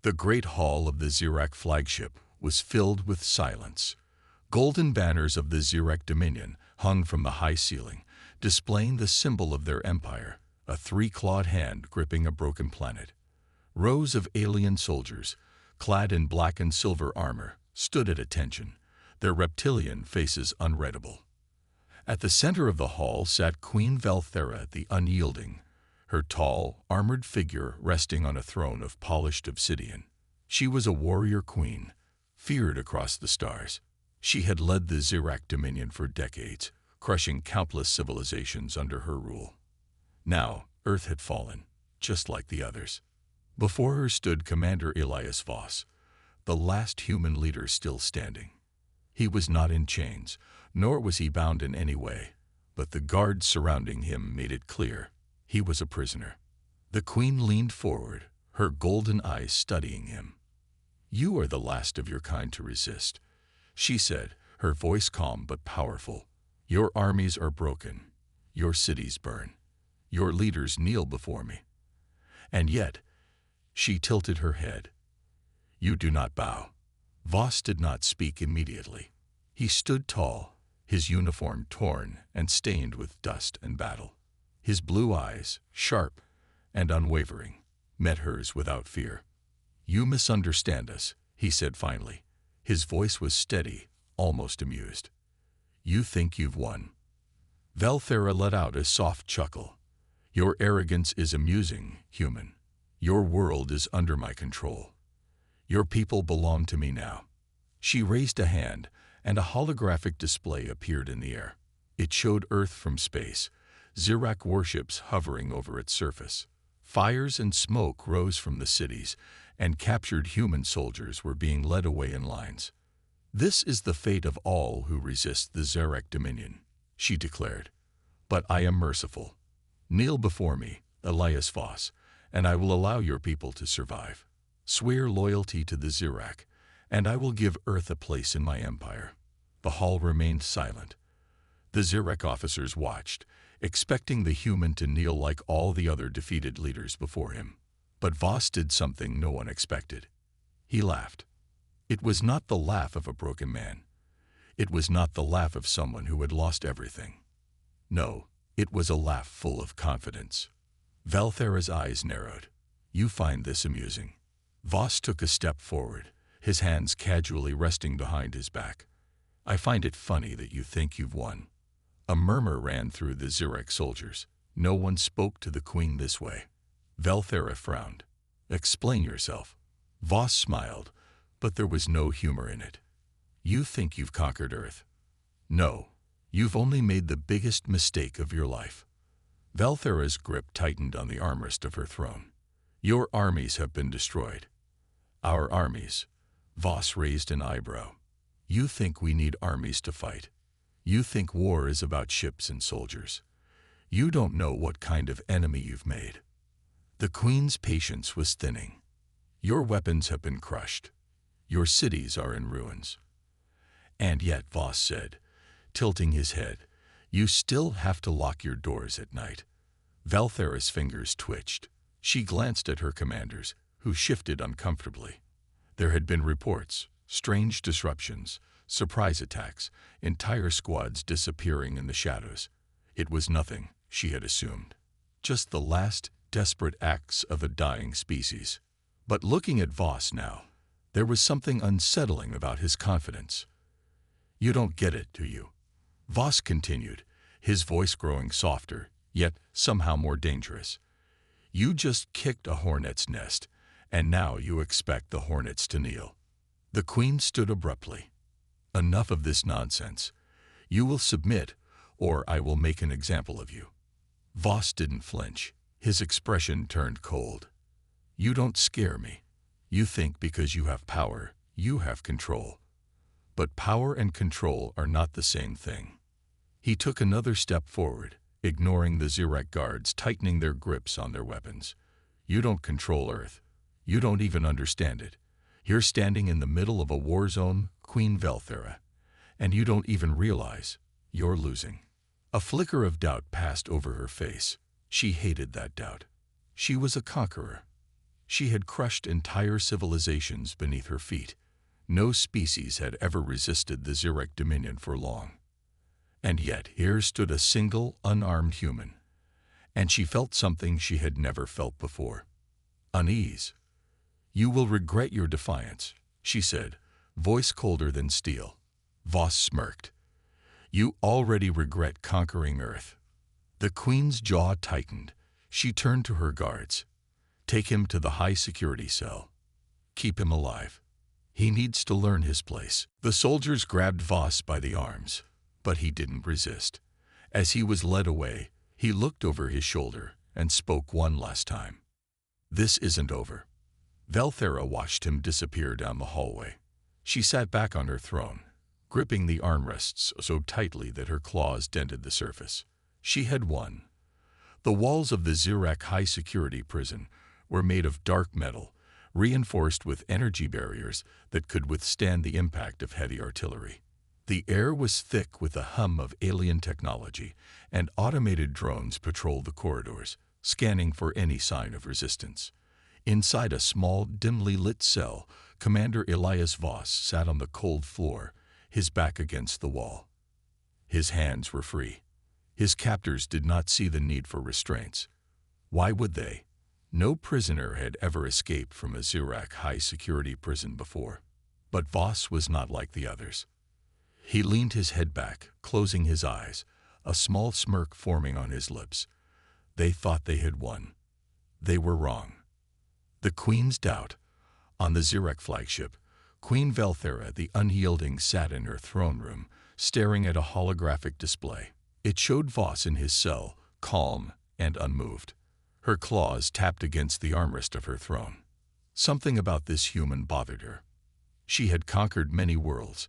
The great hall of the Xerac flagship was filled with silence. Golden banners of the Xerac Dominion hung from the high ceiling, displaying the symbol of their empire, a three-clawed hand gripping a broken planet. Rows of alien soldiers, clad in black and silver armor, stood at attention, their reptilian faces unreadable. At the center of the hall sat Queen Velthera the Unyielding, her tall, armored figure resting on a throne of polished obsidian. She was a warrior queen, feared across the stars. She had led the Xerac Dominion for decades, crushing countless civilizations under her rule. Now, Earth had fallen, just like the others. Before her stood Commander Elias Voss, the last human leader still standing. He was not in chains, nor was he bound in any way, but the guards surrounding him made it clear he was a prisoner. The queen leaned forward, her golden eyes studying him. "You are the last of your kind to resist," she said, her voice calm but powerful. "Your armies are broken. Your cities burn. Your leaders kneel before me. And yet," she tilted her head, "you do not bow." Voss did not speak immediately. He stood tall, his uniform torn and stained with dust and battle. His blue eyes, sharp and unwavering, met hers without fear. "You misunderstand us," he said finally. His voice was steady, almost amused. "You think you've won." Velthera let out a soft chuckle. "Your arrogance is amusing, human. Your world is under my control. Your people belong to me now." She raised a hand, and a holographic display appeared in the air. It showed Earth from space, Xerac warships hovering over its surface. Fires and smoke rose from the cities, and captured human soldiers were being led away in lines. "This is the fate of all who resist the Xerac Dominion," she declared. "But I am merciful. Kneel before me, Elias Voss, and I will allow your people to survive. Swear loyalty to the Xerac, and I will give Earth a place in my empire." The hall remained silent. The Xerac officers watched, expecting the human to kneel like all the other defeated leaders before him. But Voss did something no one expected. He laughed. It was not the laugh of a broken man. It was not the laugh of someone who had lost everything. No, it was a laugh full of confidence. Velthera's eyes narrowed. "You find this amusing." Voss took a step forward, his hands casually resting behind his back. "I find it funny that you think you've won." A murmur ran through the Xerac soldiers. No one spoke to the queen this way. Velthera frowned. "Explain yourself." Voss smiled, but there was no humor in it. "You think you've conquered Earth. No, you've only made the biggest mistake of your life." Velthera's grip tightened on the armrest of her throne. "Your armies have been destroyed." "Our armies?" Voss raised an eyebrow. "You think we need armies to fight. You think war is about ships and soldiers. You don't know what kind of enemy you've made." The queen's patience was thinning. "Your weapons have been crushed. Your cities are in ruins." "And yet," Voss said, tilting his head, "you still have to lock your doors at night." Velthera's fingers twitched. She glanced at her commanders, who shifted uncomfortably. There had been reports, strange disruptions, surprise attacks, entire squads disappearing in the shadows. It was nothing, she had assumed. Just the last, desperate acts of a dying species. But looking at Voss now, there was something unsettling about his confidence. "You don't get it, do you?" Voss continued, his voice growing softer, yet somehow more dangerous. "You just kicked a hornet's nest, and now you expect the hornets to kneel." The queen stood abruptly. "Enough of this nonsense. You will submit, or I will make an example of you." Voss didn't flinch. His expression turned cold. "You don't scare me. You think because you have power, you have control. But power and control are not the same thing." He took another step forward, ignoring the Xerac guards tightening their grips on their weapons. "You don't control Earth. You don't even understand it. You're standing in the middle of a war zone, Queen Velthera, and you don't even realize you're losing." A flicker of doubt passed over her face. She hated that doubt. She was a conqueror. She had crushed entire civilizations beneath her feet. No species had ever resisted the Zirek dominion for long. And yet here stood a single, unarmed human. And she felt something she had never felt before. Unease. "You will regret your defiance," she said, voice colder than steel. Voss smirked. "You already regret conquering Earth." The Queen's jaw tightened. She turned to her guards. "Take him to the high-security cell. Keep him alive. He needs to learn his place." The soldiers grabbed Voss by the arms, but he didn't resist. As he was led away, he looked over his shoulder and spoke one last time. "This isn't over." Velthera watched him disappear down the hallway. She sat back on her throne, gripping the armrests so tightly that her claws dented the surface. She had won. The walls of the Zirek high-security prison were made of dark metal, reinforced with energy barriers that could withstand the impact of heavy artillery. The air was thick with the hum of alien technology, and automated drones patrolled the corridors, scanning for any sign of resistance. Inside a small, dimly lit cell, Commander Elias Voss sat on the cold floor, his back against the wall. His hands were free. His captors did not see the need for restraints. Why would they? No prisoner had ever escaped from a Zirek high-security prison before. But Voss was not like the others. He leaned his head back, closing his eyes, a small smirk forming on his lips. They thought they had won. They were wrong. The Queen's doubt. On the Zirek flagship, Queen Velthera the Unyielding sat in her throne room, staring at a holographic display. It showed Voss in his cell, calm and unmoved. Her claws tapped against the armrest of her throne. Something about this human bothered her. She had conquered many worlds,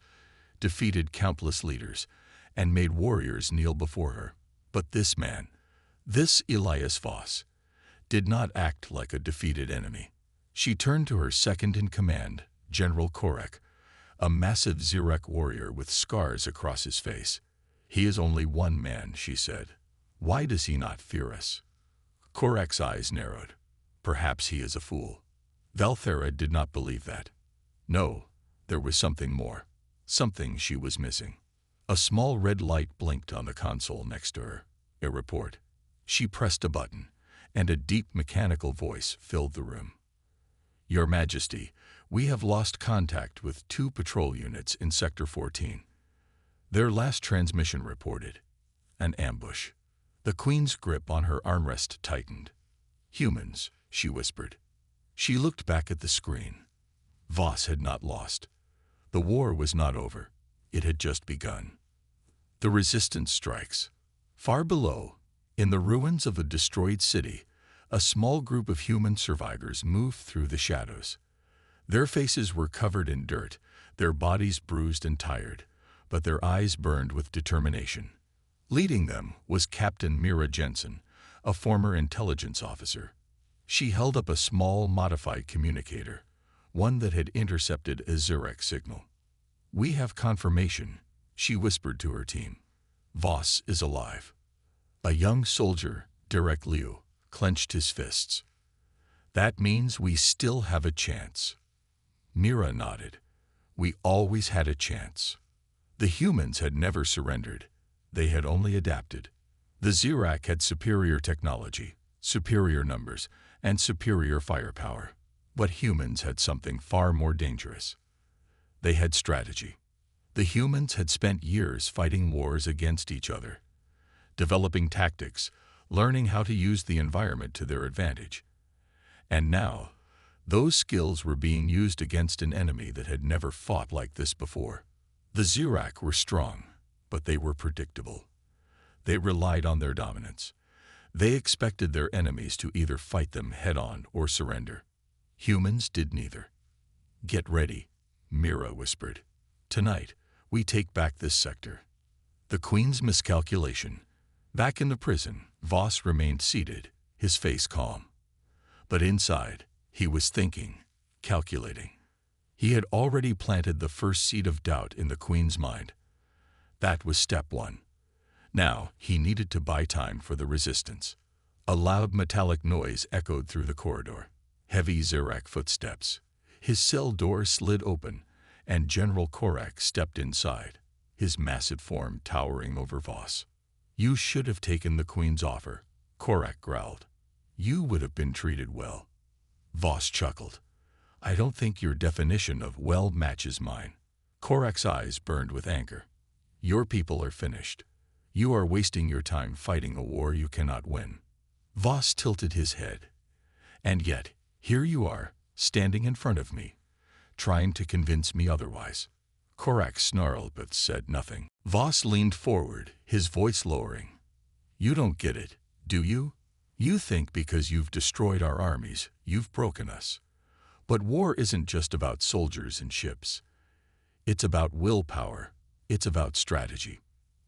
defeated countless leaders, and made warriors kneel before her. But this man, this Elias Voss, did not act like a defeated enemy. She turned to her second-in-command, General Korek, a massive Zirek warrior with scars across his face. "He is only one man," she said. "Why does he not fear us?" Korek's eyes narrowed. "Perhaps he is a fool." Velthera did not believe that. No, there was something more. Something she was missing. A small red light blinked on the console next to her. A report. She pressed a button, and a deep mechanical voice filled the room. "Your Majesty, we have lost contact with 2 patrol units in Sector 14. Their last transmission reported an ambush." The Queen's grip on her armrest tightened. "Humans," she whispered. She looked back at the screen. Voss had not lost. The war was not over. It had just begun. The resistance strikes. Far below, in the ruins of a destroyed city, a small group of human survivors moved through the shadows. Their faces were covered in dirt, their bodies bruised and tired, but their eyes burned with determination. Leading them was Captain Mira Jensen, a former intelligence officer. She held up a small, modified communicator, one that had intercepted a Zirek signal. "We have confirmation," she whispered to her team. "Voss is alive." A young soldier, Derek Liu, clenched his fists. "That means we still have a chance." Mira nodded. "We always had a chance." The humans had never surrendered. They had only adapted. The Zirek had superior technology, superior numbers, and superior firepower. But humans had something far more dangerous. They had strategy. The humans had spent years fighting wars against each other, developing tactics, learning how to use the environment to their advantage. And now, those skills were being used against an enemy that had never fought like this before. The Zirek were strong, but they were predictable. They relied on their dominance. They expected their enemies to either fight them head-on or surrender. Humans did neither. "Get ready," Mira whispered. "Tonight, we take back this sector." The Queen's miscalculation. Back in the prison, Voss remained seated, his face calm. But inside, he was thinking, calculating. He had already planted the first seed of doubt in the Queen's mind. That was step 1. Now, he needed to buy time for the resistance. A loud metallic noise echoed through the corridor. Heavy Zirak footsteps. His cell door slid open, and General Korak stepped inside, his massive form towering over Voss. "You should have taken the Queen's offer," Korak growled. "You would have been treated well." Voss chuckled. "I don't think your definition of well matches mine." Korak's eyes burned with anger. "Your people are finished. You are wasting your time fighting a war you cannot win." Voss tilted his head. "And yet, here you are, standing in front of me, trying to convince me otherwise." Korak snarled but said nothing. Voss leaned forward, his voice lowering. "You don't get it, do you? You think because you've destroyed our armies, you've broken us. But war isn't just about soldiers and ships. It's about willpower. It's about strategy.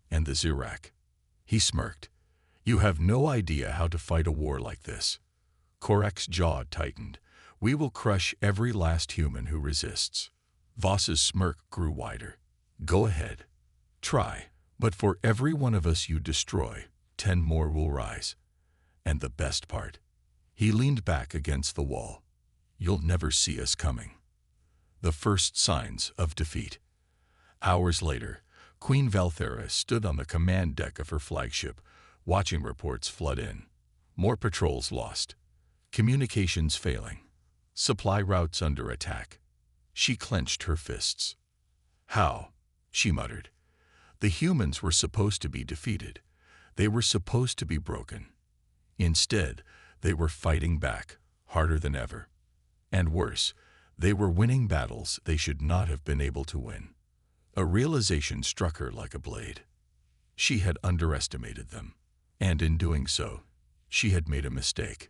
And the Zirak." He smirked. "You have no idea how to fight a war like this." Korak's jaw tightened. "We will crush every last human who resists." Voss's smirk grew wider. "Go ahead. Try. But for every one of us you destroy, 10 more will rise. And the best part." He leaned back against the wall. "You'll never see us coming." The first signs of defeat. Hours later, Queen Valthera stood on the command deck of her flagship, watching reports flood in. More patrols lost. Communications failing. Supply routes under attack. She clenched her fists. "How?" she muttered. "The humans were supposed to be defeated. They were supposed to be broken. Instead, they were fighting back, harder than ever. And worse, they were winning battles they should not have been able to win." A realization struck her like a blade. She had underestimated them. And in doing so, she had made a mistake.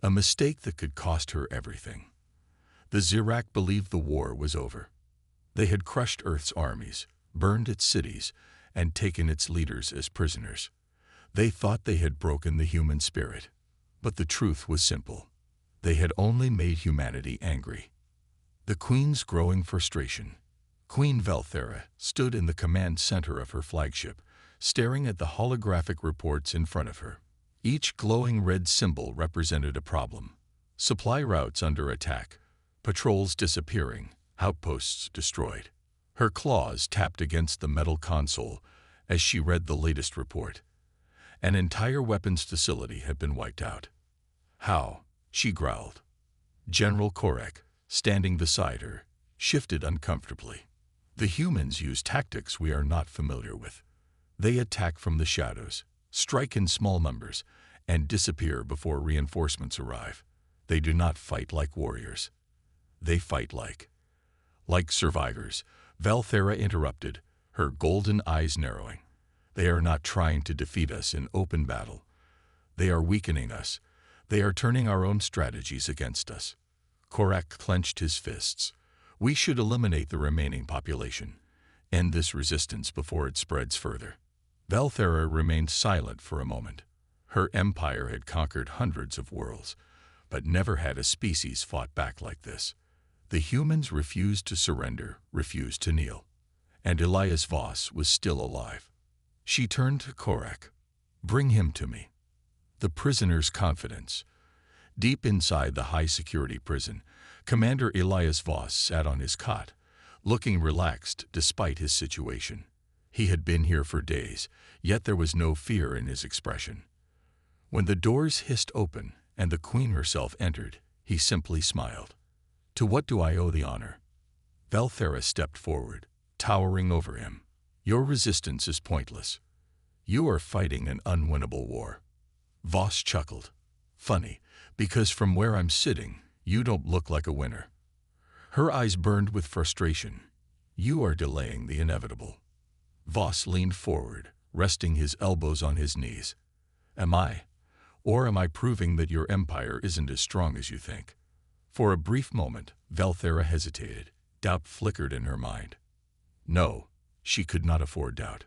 A mistake that could cost her everything. The Zirak believed the war was over. They had crushed Earth's armies, burned its cities, and taken its leaders as prisoners. They thought they had broken the human spirit. But the truth was simple. They had only made humanity angry. The Queen's growing frustration. Queen Valthera stood in the command center of her flagship, staring at the holographic reports in front of her. Each glowing red symbol represented a problem. Supply routes under attack, patrols disappearing, outposts destroyed. Her claws tapped against the metal console as she read the latest report. An entire weapons facility had been wiped out. "How?" she growled. General Korak, standing beside her, shifted uncomfortably. "The humans use tactics we are not familiar with. They attack from the shadows, strike in small numbers, and disappear before reinforcements arrive. They do not fight like warriors. They fight like survivors." Valthera interrupted, her golden eyes narrowing. "They are not trying to defeat us in open battle. They are weakening us. They are turning our own strategies against us." Korak clenched his fists. "We should eliminate the remaining population. End this resistance before it spreads further." Valthera remained silent for a moment. Her empire had conquered hundreds of worlds, but never had a species fought back like this. The humans refused to surrender, refused to kneel. And Elias Voss was still alive. She turned to Korak. "Bring him to me." The prisoner's confidence. Deep inside the high-security prison, Commander Elias Voss sat on his cot, looking relaxed despite his situation. He had been here for days, yet there was no fear in his expression. When the doors hissed open and the Queen herself entered, he simply smiled. "To what do I owe the honor?" Valthera stepped forward, towering over him. "Your resistance is pointless. You are fighting an unwinnable war." Voss chuckled. "Funny, because from where I'm sitting, you don't look like a winner." Her eyes burned with frustration. "You are delaying the inevitable." Voss leaned forward, resting his elbows on his knees. "Am I? Or am I proving that your empire isn't as strong as you think?" For a brief moment, Valthera hesitated. Doubt flickered in her mind. No, she could not afford doubt.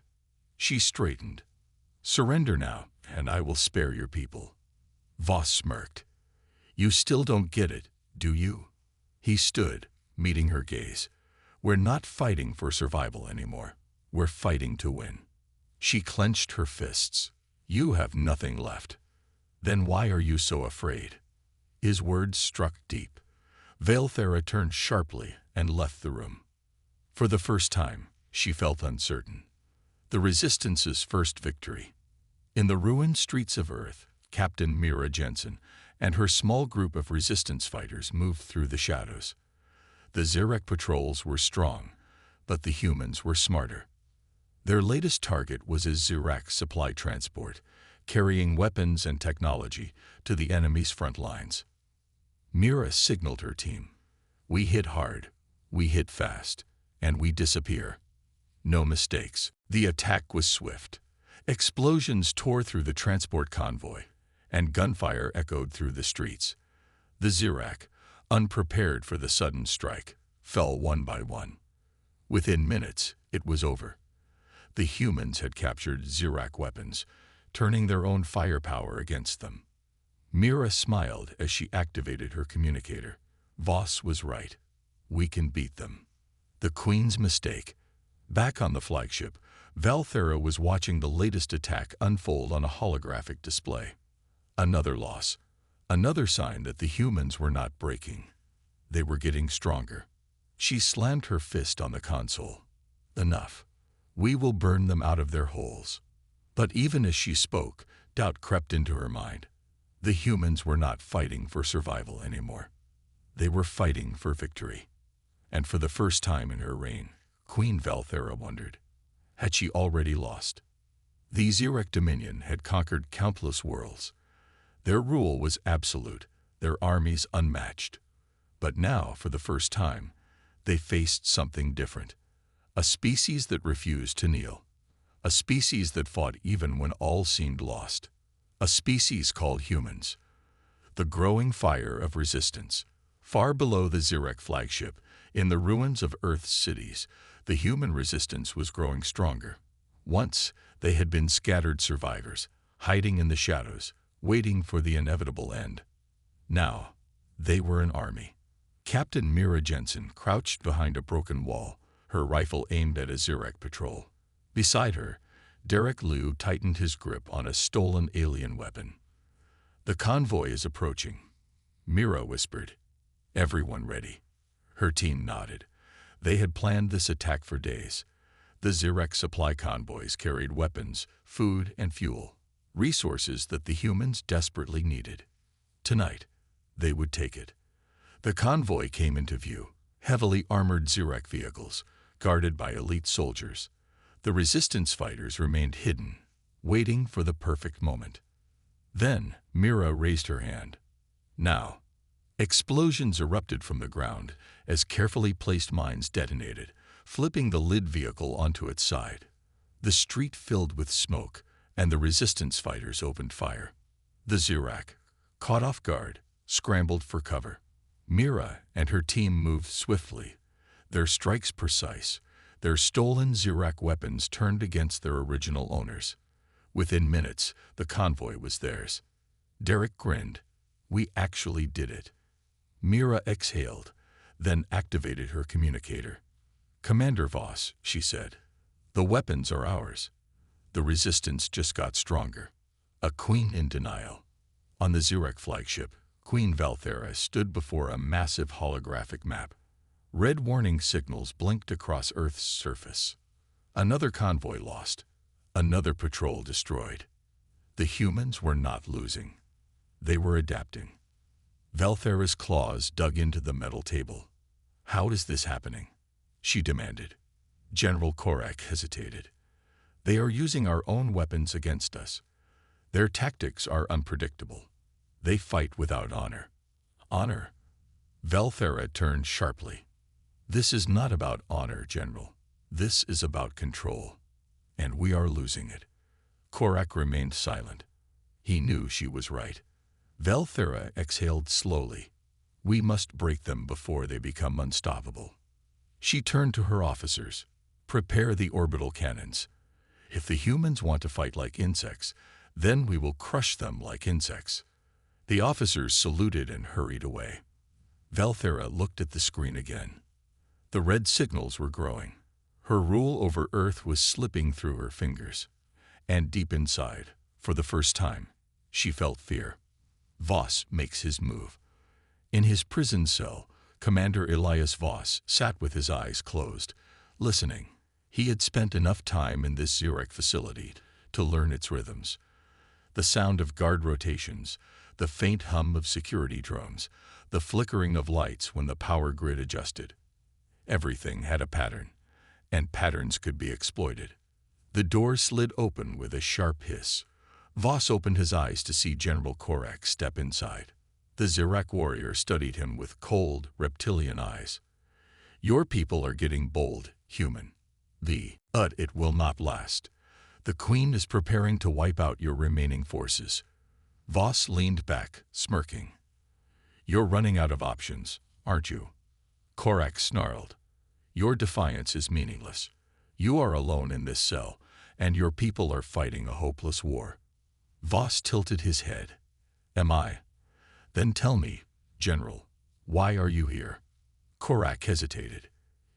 She straightened. "Surrender now, and I will spare your people." Voss smirked. "You still don't get it, do you?" He stood, meeting her gaze. "We're not fighting for survival anymore. We're fighting to win." She clenched her fists. "You have nothing left. Then why are you so afraid?" His words struck deep. Valthera turned sharply and left the room. For the first time, she felt uncertain. The Resistance's first victory. In the ruined streets of Earth, Captain Mira Jensen and her small group of Resistance fighters moved through the shadows. The Zirek patrols were strong, but the humans were smarter. Their latest target was a Zirek supply transport, carrying weapons and technology to the enemy's front lines. Mira signaled her team. We hit hard, we hit fast, and we disappear. No mistakes. The attack was swift. Explosions tore through the transport convoy, and gunfire echoed through the streets. The Zirek, unprepared for the sudden strike, fell one by one. Within minutes, it was over. The humans had captured Zirek weapons, turning their own firepower against them. Mira smiled as she activated her communicator. Voss was right. We can beat them. The Queen's mistake. Back on the flagship, Valthera was watching the latest attack unfold on a holographic display. Another loss. Another sign that the humans were not breaking. They were getting stronger. She slammed her fist on the console. Enough. We will burn them out of their holes. But even as she spoke, doubt crept into her mind. The humans were not fighting for survival anymore. They were fighting for victory. And for the first time in her reign, Queen Valthera wondered, had she already lost? The Zirek Dominion had conquered countless worlds. Their rule was absolute, their armies unmatched. But now, for the first time, they faced something different. A species that refused to kneel. A species that fought even when all seemed lost. A species called humans. The growing fire of resistance. Far below the Zirek flagship, in the ruins of Earth's cities, the human resistance was growing stronger. Once, they had been scattered survivors, hiding in the shadows, waiting for the inevitable end. Now, they were an army. Captain Mira Jensen crouched behind a broken wall, her rifle aimed at a Zirek patrol. Beside her, Derek Liu tightened his grip on a stolen alien weapon. The convoy is approaching, Mira whispered. Everyone ready. Her team nodded. They had planned this attack for days. The Zirek supply convoys carried weapons, food, and fuel, resources that the humans desperately needed. Tonight, they would take it. The convoy came into view, heavily armored Zirek vehicles, guarded by elite soldiers. The resistance fighters remained hidden, waiting for the perfect moment. Then, Mira raised her hand. Now. Explosions erupted from the ground as carefully placed mines detonated, flipping the lid vehicle onto its side. The street filled with smoke, and the resistance fighters opened fire. The Zirek, caught off guard, scrambled for cover. Mira and her team moved swiftly, their strikes precise, their stolen Zirek weapons turned against their original owners. Within minutes, the convoy was theirs. Derek grinned. We actually did it. Mira exhaled, then activated her communicator. Commander Voss, she said, the weapons are ours. The resistance just got stronger. A queen in denial. On the Zirek flagship, Queen Valthera stood before a massive holographic map. Red warning signals blinked across Earth's surface. Another convoy lost. Another patrol destroyed. The humans were not losing. They were adapting. Valthera's claws dug into the metal table. How is this happening? She demanded. General Korak hesitated. They are using our own weapons against us. Their tactics are unpredictable. They fight without honor. Honor? Valthera turned sharply. This is not about honor, General. This is about control. And we are losing it. Korak remained silent. He knew she was right. Valthera exhaled slowly. We must break them before they become unstoppable. She turned to her officers. Prepare the orbital cannons. If the humans want to fight like insects, then we will crush them like insects. The officers saluted and hurried away. Valthera looked at the screen again. The red signals were growing. Her rule over Earth was slipping through her fingers. And deep inside, for the first time, she felt fear. Voss makes his move. In his prison cell, Commander Elias Voss sat with his eyes closed, listening. He had spent enough time in this Zurich facility to learn its rhythms. The sound of guard rotations, the faint hum of security drones, the flickering of lights when the power grid adjusted. Everything had a pattern, and patterns could be exploited. The door slid open with a sharp hiss. Voss opened his eyes to see General Korak step inside. The Zurich warrior studied him with cold, reptilian eyes. "Your people are getting bold, human. But it will not last. The Queen is preparing to wipe out your remaining forces." Voss leaned back, smirking. "You're running out of options, aren't you?" Korak snarled. "Your defiance is meaningless. You are alone in this cell, and your people are fighting a hopeless war." Voss tilted his head. "Am I? Then tell me, General, why are you here?" Korak hesitated.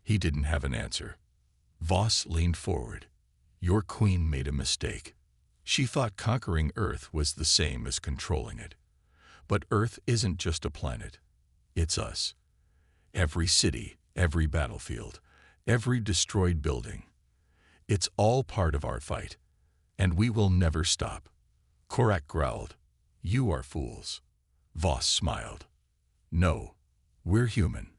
He didn't have an answer. Voss leaned forward. "Your queen made a mistake. She thought conquering Earth was the same as controlling it. But Earth isn't just a planet. It's us. Every city, every battlefield, every destroyed building. It's all part of our fight, and we will never stop." Korak growled. "You are fools." Voss smiled. "No, we're human."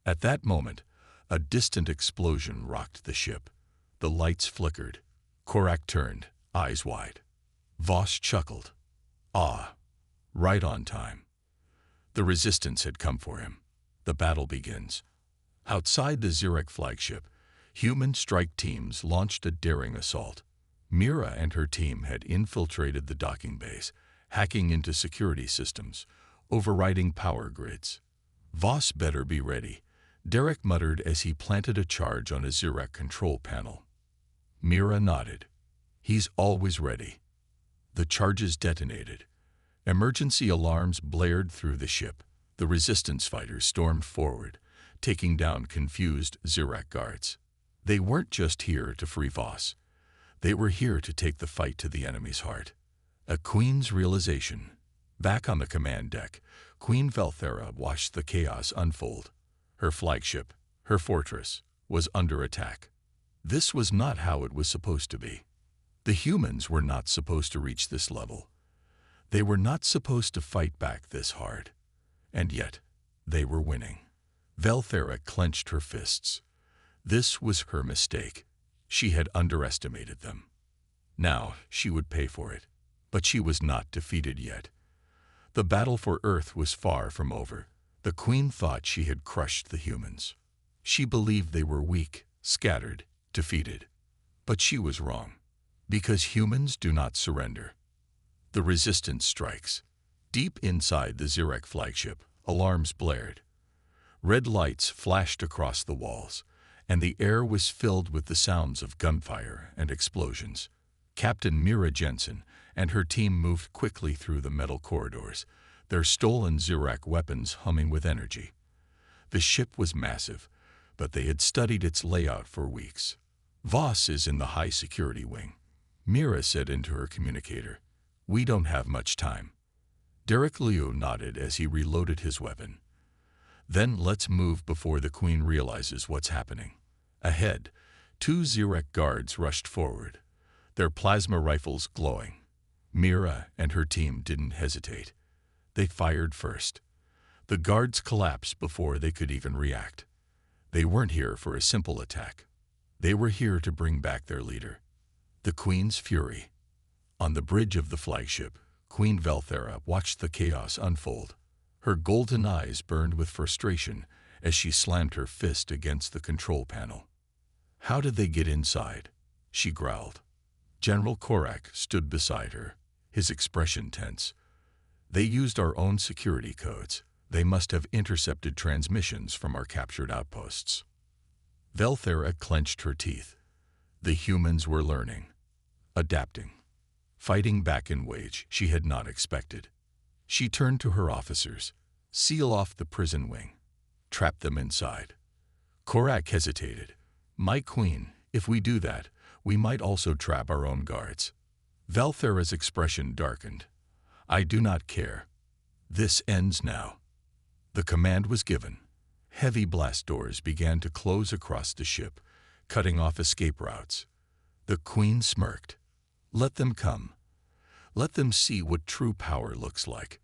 At that moment, a distant explosion rocked the ship. The lights flickered. Korak turned, eyes wide. Voss chuckled. "Ah, right on time." The resistance had come for him. The battle begins. Outside the Zurich flagship, human strike teams launched a daring assault. Mira and her team had infiltrated the docking bays, hacking into security systems, overriding power grids. "Voss better be ready," Derek muttered as he planted a charge on a Zurich control panel. Mira nodded. "He's always ready." The charges detonated. Emergency alarms blared through the ship. The resistance fighters stormed forward, taking down confused Zurich guards. They weren't just here to free Voss. They were here to take the fight to the enemy's heart. A queen's realization. Back on the command deck, Queen Velthera watched the chaos unfold. Her flagship, her fortress, was under attack. This was not how it was supposed to be. The humans were not supposed to reach this level. They were not supposed to fight back this hard. And yet, they were winning. Velthera clenched her fists. This was her mistake. She had underestimated them. Now she would pay for it. But she was not defeated yet. The battle for Earth was far from over. The Queen thought she had crushed the humans. She believed they were weak, scattered, defeated. But she was wrong. Because humans do not surrender. The resistance strikes. Deep inside the Zurich flagship, alarms blared. Red lights flashed across the walls, and the air was filled with the sounds of gunfire and explosions. Captain Mira Jensen and her team moved quickly through the metal corridors, their stolen Zurich weapons humming with energy. The ship was massive, but they had studied its layout for weeks. "Voss is in the high security wing," Mira said into her communicator. "We don't have much time." Derek Liu nodded as he reloaded his weapon. "Then let's move before the Queen realizes what's happening." Ahead, 2 Zurich guards rushed forward, their plasma rifles glowing. Mira and her team didn't hesitate. They fired first. The guards collapsed before they could even react. They weren't here for a simple attack. They were here to bring back their leader. The Queen's fury. On the bridge of the flagship, Queen Velthera watched the chaos unfold. Her golden eyes burned with frustration as she slammed her fist against the control panel. "How did they get inside?" she growled. General Korak stood beside her, his expression tense. "They used our own security codes. They must have intercepted transmissions from our captured outposts." Velthera clenched her teeth. The humans were learning, adapting, fighting back in ways she had not expected. She turned to her officers. "Seal off the prison wing. Trap them inside." Korak hesitated. "My queen, if we do that, we might also trap our own guards." Velthera's expression darkened. "I do not care. This ends now." The command was given. Heavy blast doors began to close across the ship, cutting off escape routes. The Queen smirked. Let them come. Let them see what true power looks like.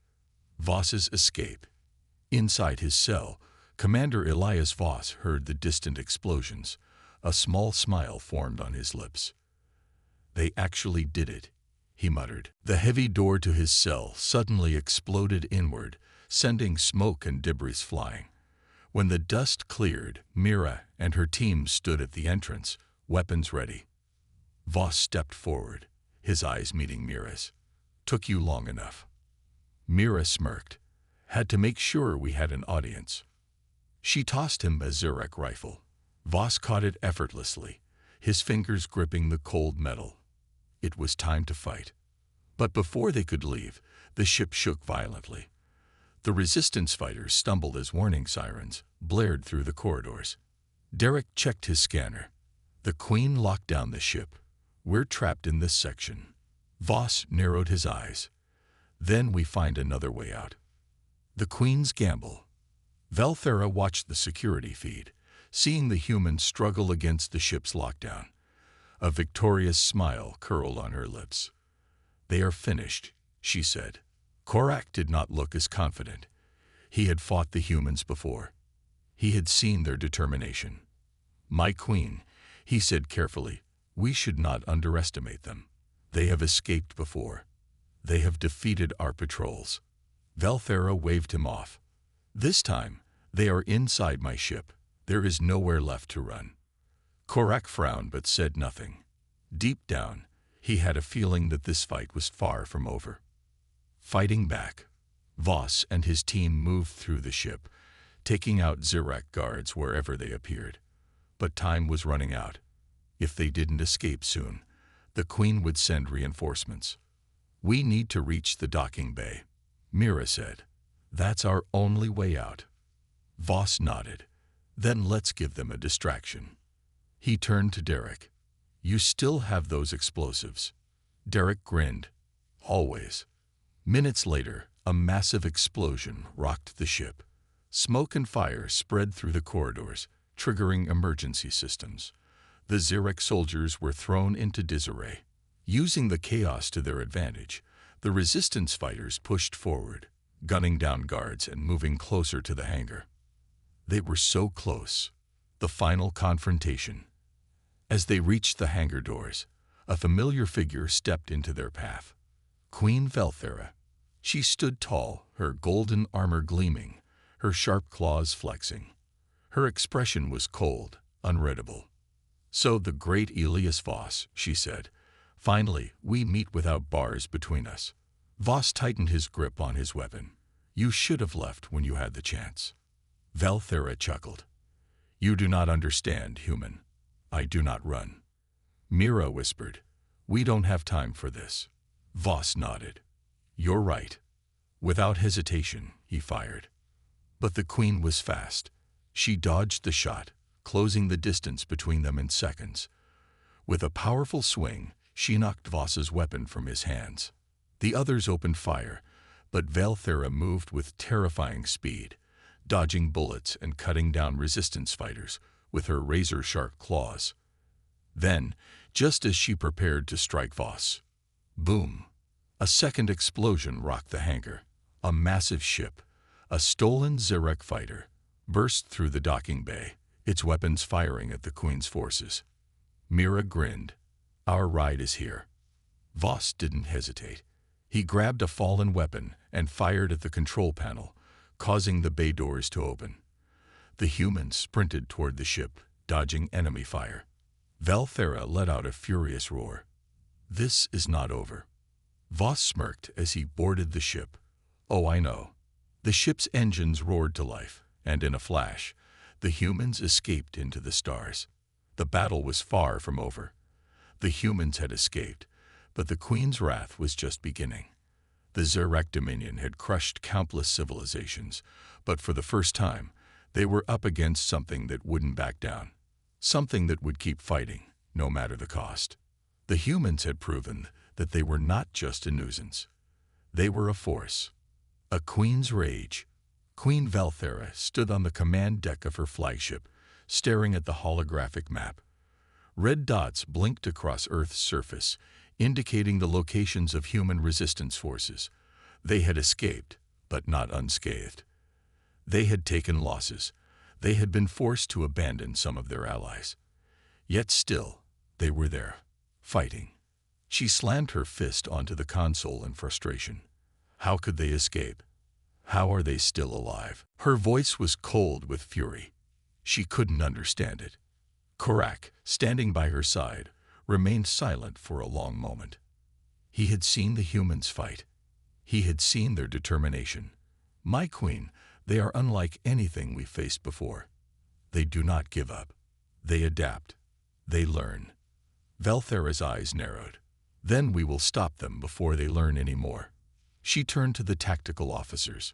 Voss's escape. Inside his cell, Commander Elias Voss heard the distant explosions. A small smile formed on his lips. They actually did it, he muttered. The heavy door to his cell suddenly exploded inward, sending smoke and debris flying. When the dust cleared, Mira and her team stood at the entrance, weapons ready. Voss stepped forward, his eyes meeting Mira's. Took you long enough. Mira smirked. Had to make sure we had an audience. She tossed him a Zurek rifle. Voss caught it effortlessly, his fingers gripping the cold metal. It was time to fight. But before they could leave, the ship shook violently. The resistance fighters stumbled as warning sirens blared through the corridors. Derek checked his scanner. The Queen locked down the ship. We're trapped in this section. Voss narrowed his eyes. Then we find another way out. The Queen's gamble. Velthera watched the security feed, seeing the humans struggle against the ship's lockdown. A victorious smile curled on her lips. They are finished, she said. Korak did not look as confident. He had fought the humans before. He had seen their determination. My Queen, he said carefully, we should not underestimate them. They have escaped before. They have defeated our patrols. Velthera waved him off. This time, they are inside my ship. There is nowhere left to run. Korak frowned but said nothing. Deep down, he had a feeling that this fight was far from over. Fighting back, Voss and his team moved through the ship, taking out Zurek guards wherever they appeared. But time was running out. If they didn't escape soon, the Queen would send reinforcements. We need to reach the docking bay, Mira said. That's our only way out. Voss nodded. Then let's give them a distraction. He turned to Derek. You still have those explosives. Derek grinned. Always. Minutes later, a massive explosion rocked the ship. Smoke and fire spread through the corridors, triggering emergency systems. The Zurek soldiers were thrown into disarray. Using the chaos to their advantage, the resistance fighters pushed forward, gunning down guards and moving closer to the hangar. They were so close. The final confrontation. As they reached the hangar doors, a familiar figure stepped into their path. Queen Velthera. She stood tall, her golden armor gleaming, her sharp claws flexing. Her expression was cold, unreadable. So the great Elias Voss, she said. Finally, we meet without bars between us. Voss tightened his grip on his weapon. You should have left when you had the chance. Velthera chuckled. You do not understand, human. I do not run. Mira whispered. We don't have time for this. Voss nodded. You're right. Without hesitation, he fired. But the Queen was fast. She dodged the shot, closing the distance between them in seconds. With a powerful swing, she knocked Voss's weapon from his hands. The others opened fire, but Velthera moved with terrifying speed, dodging bullets and cutting down resistance fighters with her razor-sharp claws. Then, just as she prepared to strike Voss, boom! A second explosion rocked the hangar. A massive ship, a stolen Zurek fighter, burst through the docking bay, its weapons firing at the Queen's forces. Mira grinned. Our ride is here. Voss didn't hesitate. He grabbed a fallen weapon and fired at the control panel, causing the bay doors to open. The humans sprinted toward the ship, dodging enemy fire. Velthera let out a furious roar. This is not over. Voss smirked as he boarded the ship. Oh, I know. The ship's engines roared to life, and in a flash, the humans escaped into the stars. The battle was far from over. The humans had escaped, but the Queen's wrath was just beginning. The Zurek Dominion had crushed countless civilizations, but for the first time, they were up against something that wouldn't back down. Something that would keep fighting, no matter the cost. The humans had proven that they were not just a nuisance. They were a force. A Queen's rage. Queen Valthera stood on the command deck of her flagship, staring at the holographic map. Red dots blinked across Earth's surface, indicating the locations of human resistance forces. They had escaped, but not unscathed. They had taken losses. They had been forced to abandon some of their allies. Yet still, they were there, fighting. She slammed her fist onto the console in frustration. How could they escape? How are they still alive? Her voice was cold with fury. She couldn't understand it. Korak, standing by her side, remained silent for a long moment. He had seen the humans fight. He had seen their determination. My queen, they are unlike anything we faced before. They do not give up. They adapt. They learn. Valthera's eyes narrowed. Then we will stop them before they learn any more. She turned to the tactical officers.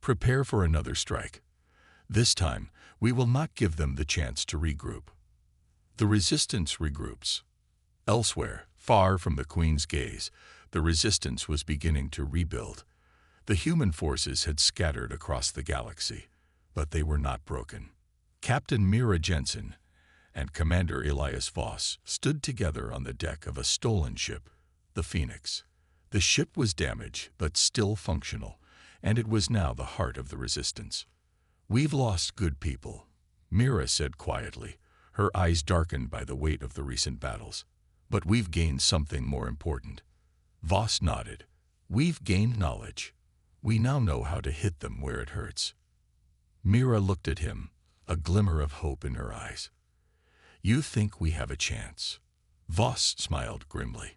Prepare for another strike. This time, we will not give them the chance to regroup. The resistance regroups. Elsewhere, far from the Queen's gaze, the resistance was beginning to rebuild. The human forces had scattered across the galaxy, but they were not broken. Captain Mira Jensen and Commander Elias Voss stood together on the deck of a stolen ship, the Phoenix. The ship was damaged, but still functional, and it was now the heart of the resistance. We've lost good people, Mira said quietly, her eyes darkened by the weight of the recent battles. But we've gained something more important. Voss nodded. We've gained knowledge. We now know how to hit them where it hurts. Mira looked at him, a glimmer of hope in her eyes. You think we have a chance? Voss smiled grimly.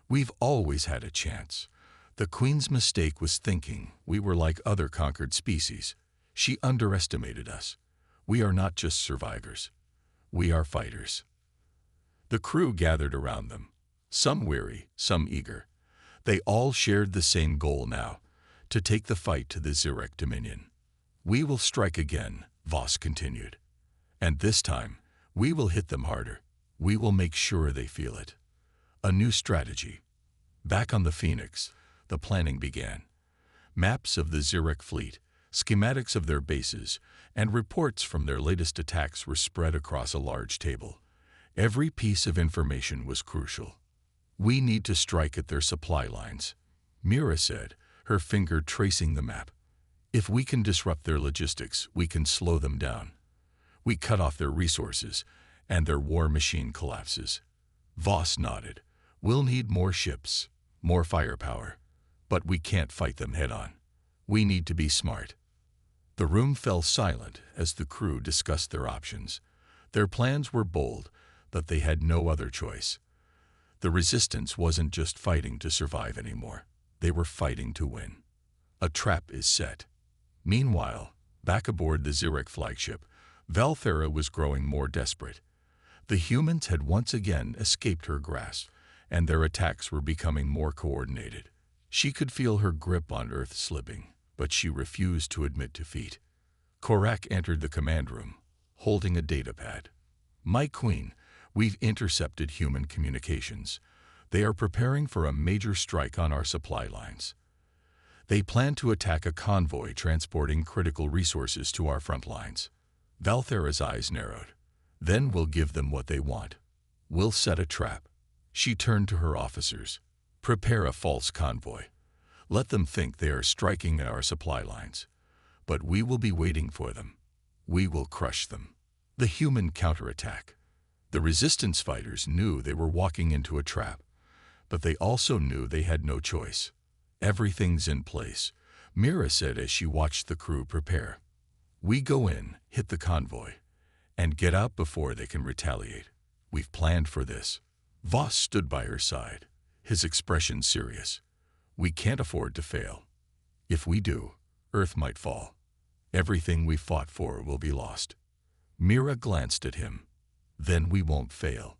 We've always had a chance. The Queen's mistake was thinking we were like other conquered species. She underestimated us. We are not just survivors. We are fighters. The crew gathered around them, some weary, some eager. They all shared the same goal now, to take the fight to the Zirek Dominion. We will strike again, Voss continued. And this time, we will hit them harder. We will make sure they feel it. A new strategy. Back on the Phoenix, the planning began. Maps of the Zirek fleet, schematics of their bases, and reports from their latest attacks were spread across a large table. Every piece of information was crucial. We need to strike at their supply lines, Mira said, her finger tracing the map. If we can disrupt their logistics, we can slow them down. We cut off their resources, and their war machine collapses. Voss nodded. We'll need more ships, more firepower, but we can't fight them head-on. We need to be smart. The room fell silent as the crew discussed their options. Their plans were bold, but they had no other choice. The resistance wasn't just fighting to survive anymore. They were fighting to win. A trap is set. Meanwhile, back aboard the Zirek flagship, Valthera was growing more desperate. The humans had once again escaped her grasp, and their attacks were becoming more coordinated. She could feel her grip on Earth slipping, but she refused to admit defeat. Korak entered the command room, holding a datapad. My queen, we've intercepted human communications. They are preparing for a major strike on our supply lines. They plan to attack a convoy transporting critical resources to our front lines. Valthera's eyes narrowed. Then we'll give them what they want. We'll set a trap. She turned to her officers. Prepare a false convoy. Let them think they are striking at our supply lines. But we will be waiting for them. We will crush them. The human counterattack. The resistance fighters knew they were walking into a trap, but they also knew they had no choice. Everything's in place, Mira said as she watched the crew prepare. We go in, hit the convoy, and get out before they can retaliate. We've planned for this. Voss stood by her side, his expression serious. We can't afford to fail. If we do, Earth might fall. Everything we fought for will be lost. Mira glanced at him. Then we won't fail.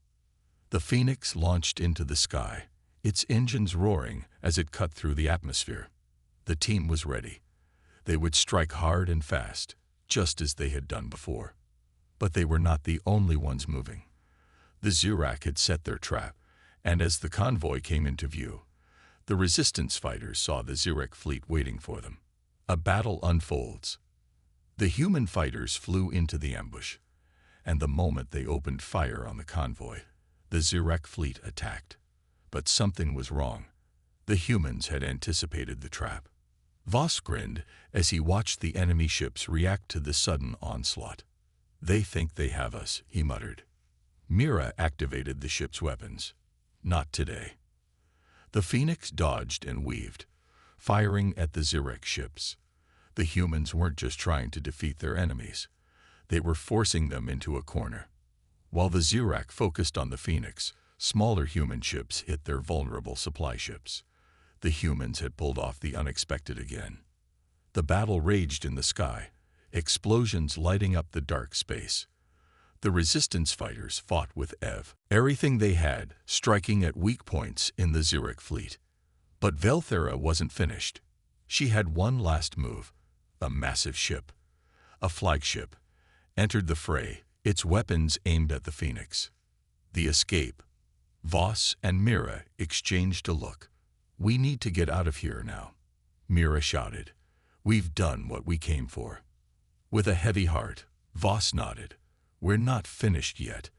The Phoenix launched into the sky, its engines roaring as it cut through the atmosphere. The team was ready. They would strike hard and fast, just as they had done before. But they were not the only ones moving. The Zirek had set their trap, and as the convoy came into view, the resistance fighters saw the Zirek fleet waiting for them. A battle unfolds. The human fighters flew into the ambush, and the moment they opened fire on the convoy, the Zirek fleet attacked. But something was wrong. The humans had anticipated the trap. Voss grinned as he watched the enemy ships react to the sudden onslaught. "They think they have us," he muttered. Mira activated the ship's weapons. Not today. The Phoenix dodged and weaved, firing at the Zirek ships. The humans weren't just trying to defeat their enemies. They were forcing them into a corner. While the Zirek focused on the Phoenix, smaller human ships hit their vulnerable supply ships. The humans had pulled off the unexpected again. The battle raged in the sky, explosions lighting up the dark space. The resistance fighters fought with everything they had, striking at weak points in the Zirek fleet. But Velthera wasn't finished. She had one last move. A massive ship, a flagship, entered the fray, its weapons aimed at the Phoenix. The escape. Voss and Mira exchanged a look. "We need to get out of here now," Mira shouted. "We've done what we came for." With a heavy heart, Voss nodded. "We're not finished yet,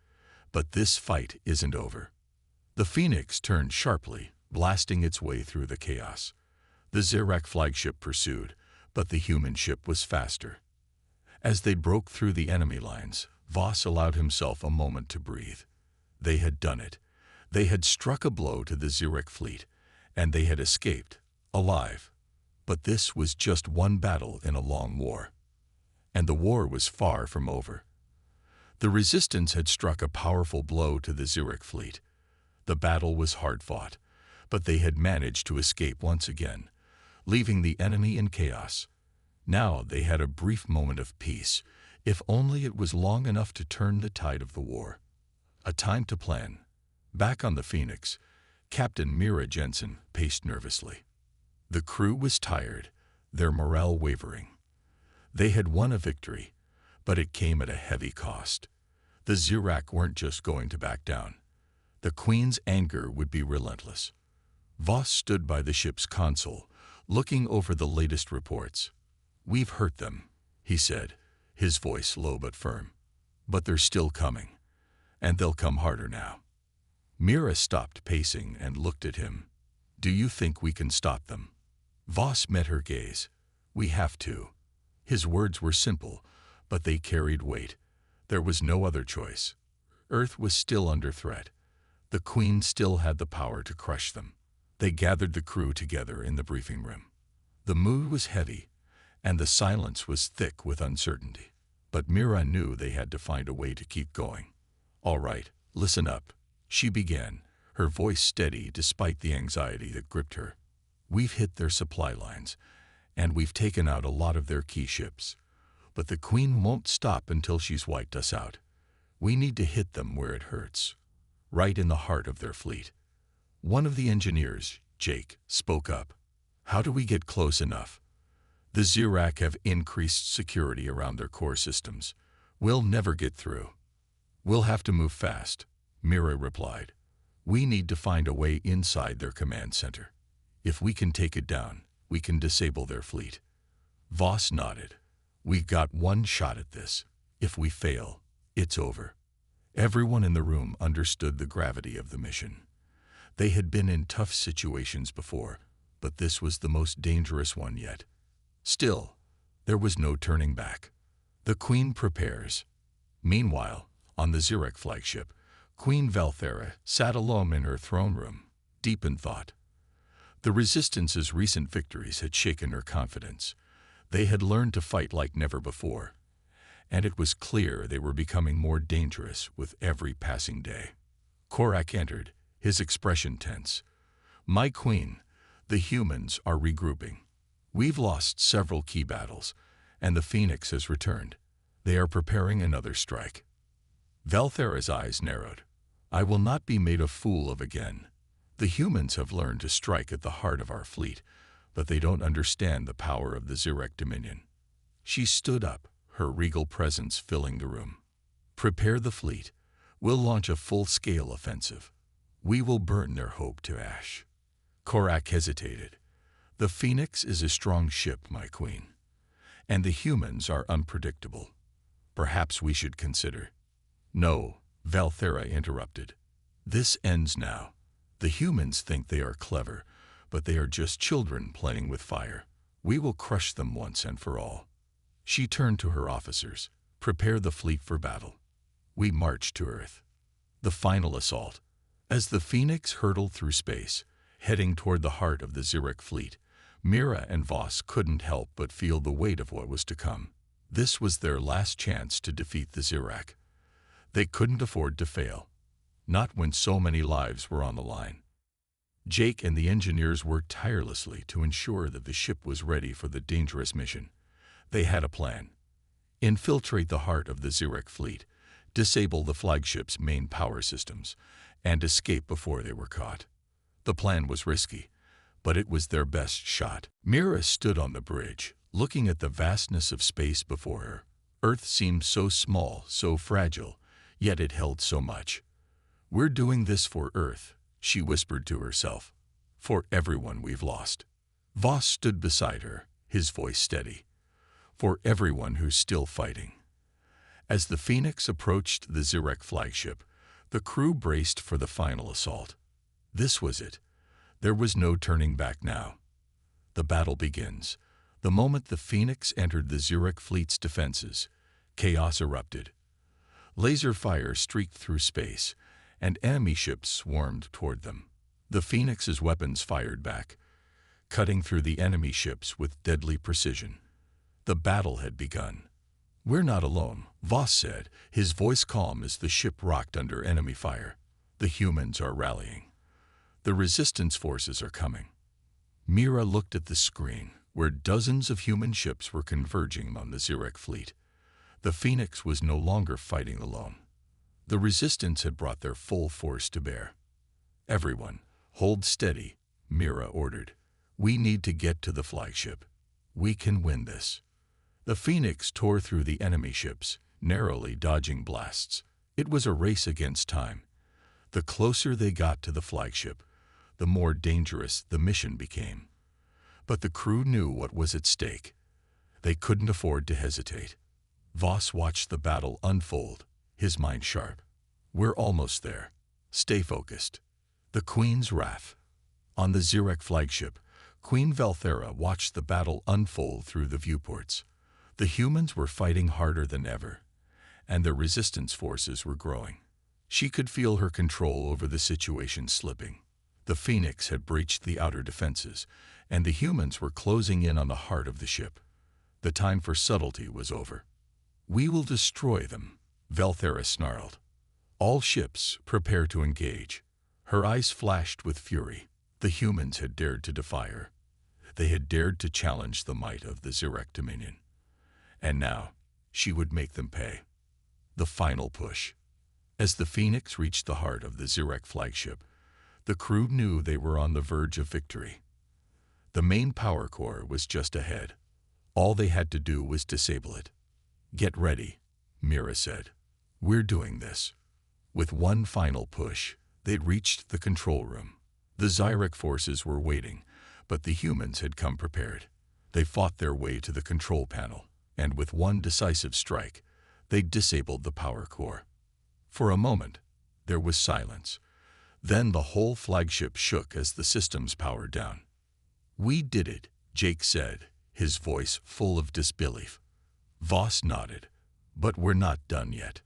but this fight isn't over." The Phoenix turned sharply, blasting its way through the chaos. The Zirek flagship pursued, but the human ship was faster. As they broke through the enemy lines, Voss allowed himself a moment to breathe. They had done it. They had struck a blow to the Zirek fleet, and they had escaped, alive. But this was just one battle in a long war. And the war was far from over. The resistance had struck a powerful blow to the Zirek fleet. The battle was hard-fought, but they had managed to escape once again, leaving the enemy in chaos. Now they had a brief moment of peace, if only it was long enough to turn the tide of the war. A time to plan. Back on the Phoenix, Captain Mira Jensen paced nervously. The crew was tired, their morale wavering. They had won a victory, but it came at a heavy cost. The Zirek weren't just going to back down. The Queen's anger would be relentless. Voss stood by the ship's console, looking over the latest reports. "We've hurt them," he said, his voice low but firm. "But they're still coming, and they'll come harder now." Mira stopped pacing and looked at him. "Do you think we can stop them?" Voss met her gaze. "We have to." His words were simple, but they carried weight. There was no other choice. Earth was still under threat. The Queen still had the power to crush them. They gathered the crew together in the briefing room. The mood was heavy, and the silence was thick with uncertainty. But Mira knew they had to find a way to keep going. "All right, listen up," she began, her voice steady despite the anxiety that gripped her. "We've hit their supply lines, and we've taken out a lot of their key ships. But the Queen won't stop until she's wiped us out. We need to hit them where it hurts, right in the heart of their fleet." One of the engineers, Jake, spoke up. "How do we get close enough?" "The Zirek have increased security around their core systems. We'll never get through." "We'll have to move fast," Mira replied. "We need to find a way inside their command center. If we can take it down, we can disable their fleet." Voss nodded. "We've got one shot at this. If we fail, it's over." Everyone in the room understood the gravity of the mission. They had been in tough situations before, but this was the most dangerous one yet. Still, there was no turning back. The Queen prepares. Meanwhile, on the Zirek flagship, Queen Velthera sat alone in her throne room, deep in thought. The Resistance's recent victories had shaken her confidence. They had learned to fight like never before, and it was clear they were becoming more dangerous with every passing day. Korak entered, his expression tense. "My Queen, the humans are regrouping. We've lost several key battles, and the Phoenix has returned. They are preparing another strike." Velthera's eyes narrowed. "I will not be made a fool of again. The humans have learned to strike at the heart of our fleet, but they don't understand the power of the Zirek Dominion." She stood up, her regal presence filling the room. "Prepare the fleet. We'll launch a full-scale offensive. We will burn their hope to ash." Korak hesitated. The Phoenix is a strong ship, my queen, and the humans are unpredictable. Perhaps we should consider. No, Valthera interrupted. This ends now. The humans think they are clever, but they are just children playing with fire. We will crush them once and for all. She turned to her officers. Prepare the fleet for battle. We march to Earth. The final assault. As the Phoenix hurtled through space, heading toward the heart of the Zurich fleet, Mira and Voss couldn't help but feel the weight of what was to come. This was their last chance to defeat the Zurich. They couldn't afford to fail. Not when so many lives were on the line. Jake and the engineers worked tirelessly to ensure that the ship was ready for the dangerous mission. They had a plan. Infiltrate the heart of the Zurich fleet, disable the flagship's main power systems, and escape before they were caught. The plan was risky, but it was their best shot. Mira stood on the bridge, looking at the vastness of space before her. Earth seemed so small, so fragile, yet it held so much. We're doing this for Earth, she whispered to herself. For everyone we've lost. Voss stood beside her, his voice steady. For everyone who's still fighting. As the Phoenix approached the Zurich flagship, the crew braced for the final assault. This was it. There was no turning back now. The battle begins. The moment the Phoenix entered the Zurich fleet's defenses, chaos erupted. Laser fire streaked through space, and enemy ships swarmed toward them. The Phoenix's weapons fired back, cutting through the enemy ships with deadly precision. The battle had begun. We're not alone, Voss said, his voice calm as the ship rocked under enemy fire. The humans are rallying. The resistance forces are coming. Mira looked at the screen, where dozens of human ships were converging on the Zurich fleet. The Phoenix was no longer fighting alone. The resistance had brought their full force to bear. Everyone, hold steady, Mira ordered. We need to get to the flagship. We can win this. The Phoenix tore through the enemy ships, narrowly dodging blasts. It was a race against time. The closer they got to the flagship, the more dangerous the mission became. But the crew knew what was at stake. They couldn't afford to hesitate. Voss watched the battle unfold, his mind sharp. We're almost there. Stay focused. The Queen's Wrath. On the Zurich flagship, Queen Valthera watched the battle unfold through the viewports. The humans were fighting harder than ever, and the resistance forces were growing. She could feel her control over the situation slipping. The Phoenix had breached the outer defenses, and the humans were closing in on the heart of the ship. The time for subtlety was over. We will destroy them, Valthera snarled. All ships, prepare to engage. Her eyes flashed with fury. The humans had dared to defy her. They had dared to challenge the might of the Zurich Dominion. And now, she would make them pay. The final push. As the Phoenix reached the heart of the Zurich flagship, the crew knew they were on the verge of victory. The main power core was just ahead. All they had to do was disable it. Get ready, Mira said. We're doing this. With one final push, they'd reached the control room. The Zurich forces were waiting, but the humans had come prepared. They fought their way to the control panel, and with one decisive strike, they disabled the power core. For a moment, there was silence. Then the whole flagship shook as the systems powered down. We did it, Jake said, his voice full of disbelief. Voss nodded. But we're not done yet.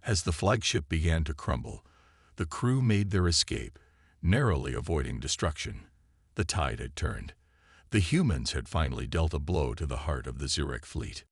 As the flagship began to crumble, the crew made their escape, narrowly avoiding destruction. The tide had turned. The humans had finally dealt a blow to the heart of the Zurich fleet.